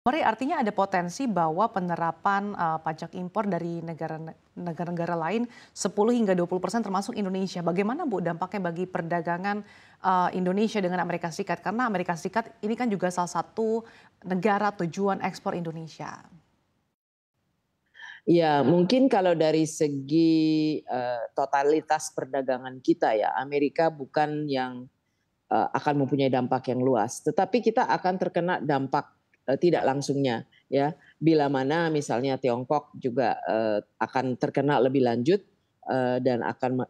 Mari artinya ada potensi bahwa penerapan pajak impor dari negara-negara lain 10 hingga 20% termasuk Indonesia. Bagaimana Bu dampaknya bagi perdagangan Indonesia dengan Amerika Serikat? Karena Amerika Serikat ini kan juga salah satu negara tujuan ekspor Indonesia. Ya, mungkin kalau dari segi totalitas perdagangan kita ya, Amerika bukan yang akan mempunyai dampak yang luas, tetapi kita akan terkena dampak tidak langsungnya ya. Bila mana misalnya Tiongkok juga akan terkena lebih lanjut dan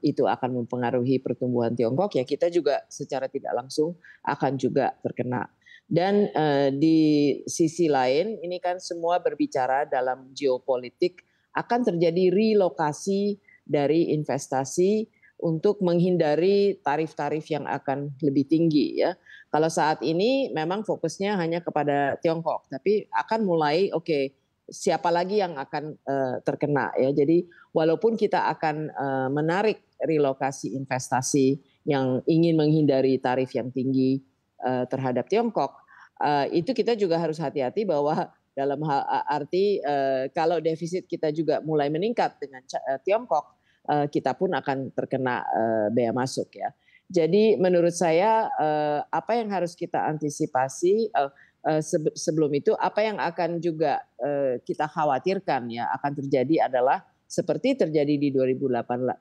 itu akan mempengaruhi pertumbuhan Tiongkok, ya kita juga secara tidak langsung akan juga terkena. Dan di sisi lain ini kan semua berbicara dalam geopolitik, akan terjadi relokasi dari investasi untuk menghindari tarif-tarif yang akan lebih tinggi ya. Kalau saat ini memang fokusnya hanya kepada Tiongkok, tapi akan mulai siapa lagi yang akan terkena ya. Jadi walaupun kita akan menarik relokasi investasi yang ingin menghindari tarif yang tinggi terhadap Tiongkok, itu kita juga harus hati-hati bahwa dalam hal arti kalau defisit kita juga mulai meningkat dengan Tiongkok, kita pun akan terkena bea masuk ya. Jadi menurut saya apa yang harus kita antisipasi sebelum itu, apa yang akan juga kita khawatirkan ya akan terjadi adalah seperti terjadi di 2018,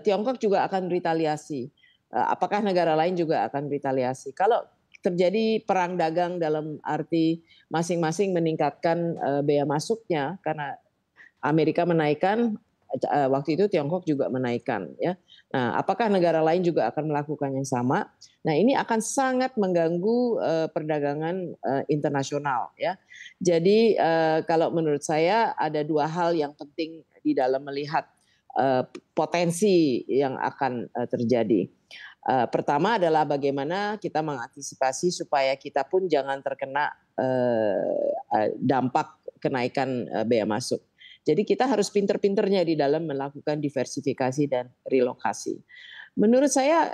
Tiongkok juga akan retaliasi. Apakah negara lain juga akan retaliasi? Kalau terjadi perang dagang dalam arti masing-masing meningkatkan bea masuknya karena Amerika menaikkan, waktu itu Tiongkok juga menaikkan ya. Nah, apakah negara lain juga akan melakukan yang sama? Nah, ini akan sangat mengganggu perdagangan internasional ya. Jadi kalau menurut saya ada dua hal yang penting di dalam melihat potensi yang akan terjadi. Pertama adalah bagaimana kita mengantisipasi supaya kita pun jangan terkena dampak kenaikan bea masuk. Jadi kita harus pinter-pinternya di dalam melakukan diversifikasi dan relokasi. Menurut saya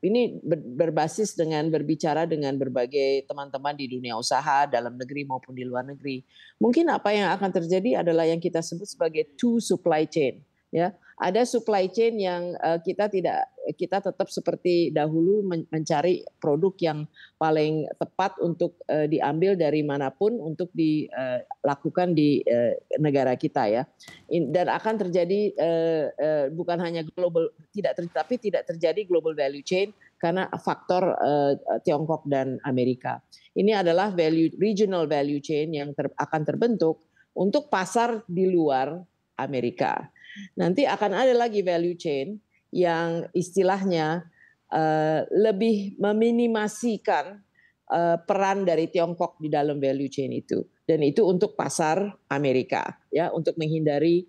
ini berbasis dengan berbicara dengan berbagai teman-teman di dunia usaha dalam negeri maupun di luar negeri. Mungkin apa yang akan terjadi adalah yang kita sebut sebagai two supply chain. Ya, ada supply chain yang kita tetap seperti dahulu mencari produk yang paling tepat untuk diambil dari manapun untuk dilakukan di negara kita ya. Dan akan terjadi bukan hanya global, tapi tidak terjadi global value chain karena faktor Tiongkok dan Amerika. Ini adalah regional value chain yang akan terbentuk untuk pasar di luar Amerika. Nanti akan ada lagi value chain yang istilahnya lebih meminimasikan peran dari Tiongkok di dalam value chain itu, dan itu untuk pasar Amerika ya, untuk menghindari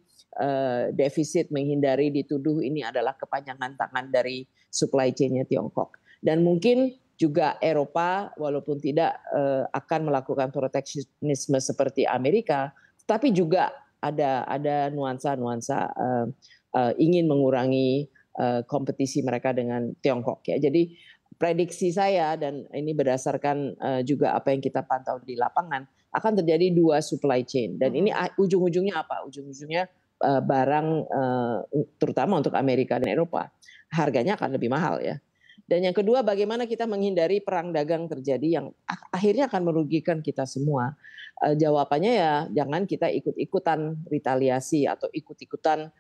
defisit, menghindari dituduh ini adalah kepanjangan tangan dari supply chain-nya Tiongkok. Dan mungkin juga Eropa walaupun tidak akan melakukan proteksionisme seperti Amerika, tapi juga ada nuansa-nuansa ingin mengurangi kompetisi mereka dengan Tiongkok ya. Jadi prediksi saya, dan ini berdasarkan juga apa yang kita pantau di lapangan, akan terjadi dua supply chain. Dan ini ujung-ujungnya apa? Ujung-ujungnya barang terutama untuk Amerika dan Eropa harganya akan lebih mahal ya. Dan yang kedua, bagaimana kita menghindari perang dagang terjadi yang akhirnya akan merugikan kita semua. Jawabannya ya jangan kita ikut-ikutan retaliasi atau ikut-ikutan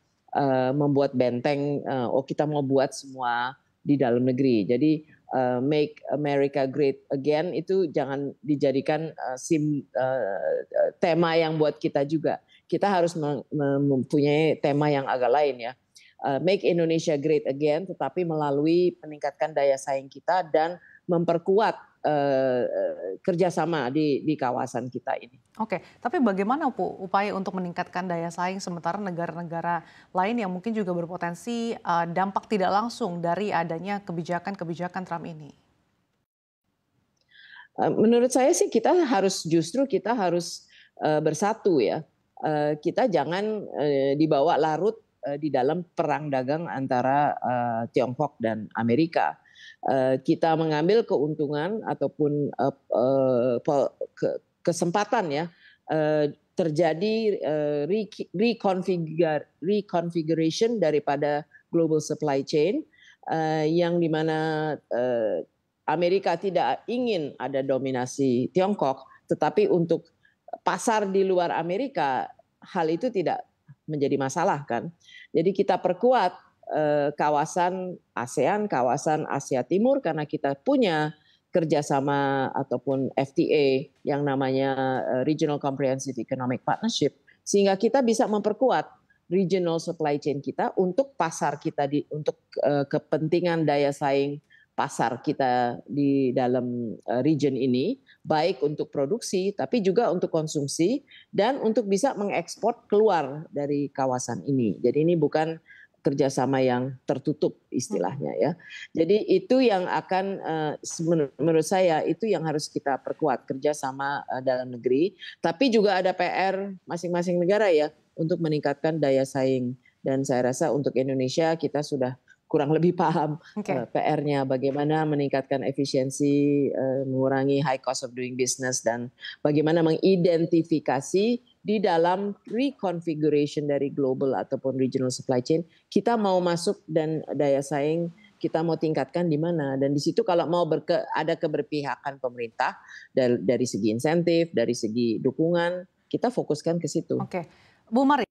membuat benteng, kita mau buat semua di dalam negeri. Jadi make America great again itu jangan dijadikan tema yang buat kita juga. Kita harus mempunyai tema yang agak lain ya. Make Indonesia great again, tetapi melalui meningkatkan daya saing kita dan memperkuat kerjasama di kawasan kita ini. Oke, tapi bagaimana Bu upaya untuk meningkatkan daya saing sementara negara-negara lain yang mungkin juga berpotensi dampak tidak langsung dari adanya kebijakan-kebijakan Trump ini? Menurut saya sih kita harus bersatu ya. Kita jangan dibawa larut di dalam perang dagang antara Tiongkok dan Amerika. Kita mengambil keuntungan ataupun kesempatan ya terjadi reconfiguration daripada global supply chain yang dimana Amerika tidak ingin ada dominasi Tiongkok, tetapi untuk pasar di luar Amerika hal itu tidak menjadi masalah kan. Jadi kita perkuat kawasan ASEAN, kawasan Asia Timur karena kita punya kerjasama ataupun FTA yang namanya Regional Comprehensive Economic Partnership, sehingga kita bisa memperkuat regional supply chain kita untuk pasar kita untuk kepentingan daya saing pasar kita di dalam region ini, baik untuk produksi tapi juga untuk konsumsi dan untuk bisa mengekspor keluar dari kawasan ini. Jadi ini bukan kerjasama yang tertutup istilahnya ya. Jadi itu yang akan menurut saya itu yang harus kita perkuat kerjasama dalam negeri. Tapi juga ada PR masing-masing negara ya untuk meningkatkan daya saing. Dan saya rasa untuk Indonesia kita sudah kurang lebih paham PR-nya bagaimana meningkatkan efisiensi, mengurangi high cost of doing business dan bagaimana mengidentifikasi di dalam reconfiguration dari global ataupun regional supply chain kita mau masuk dan daya saing kita mau tingkatkan di mana dan di situ kalau mau ada keberpihakan pemerintah dari segi insentif, dari segi dukungan kita fokuskan ke situ. Oke, Bu Maria.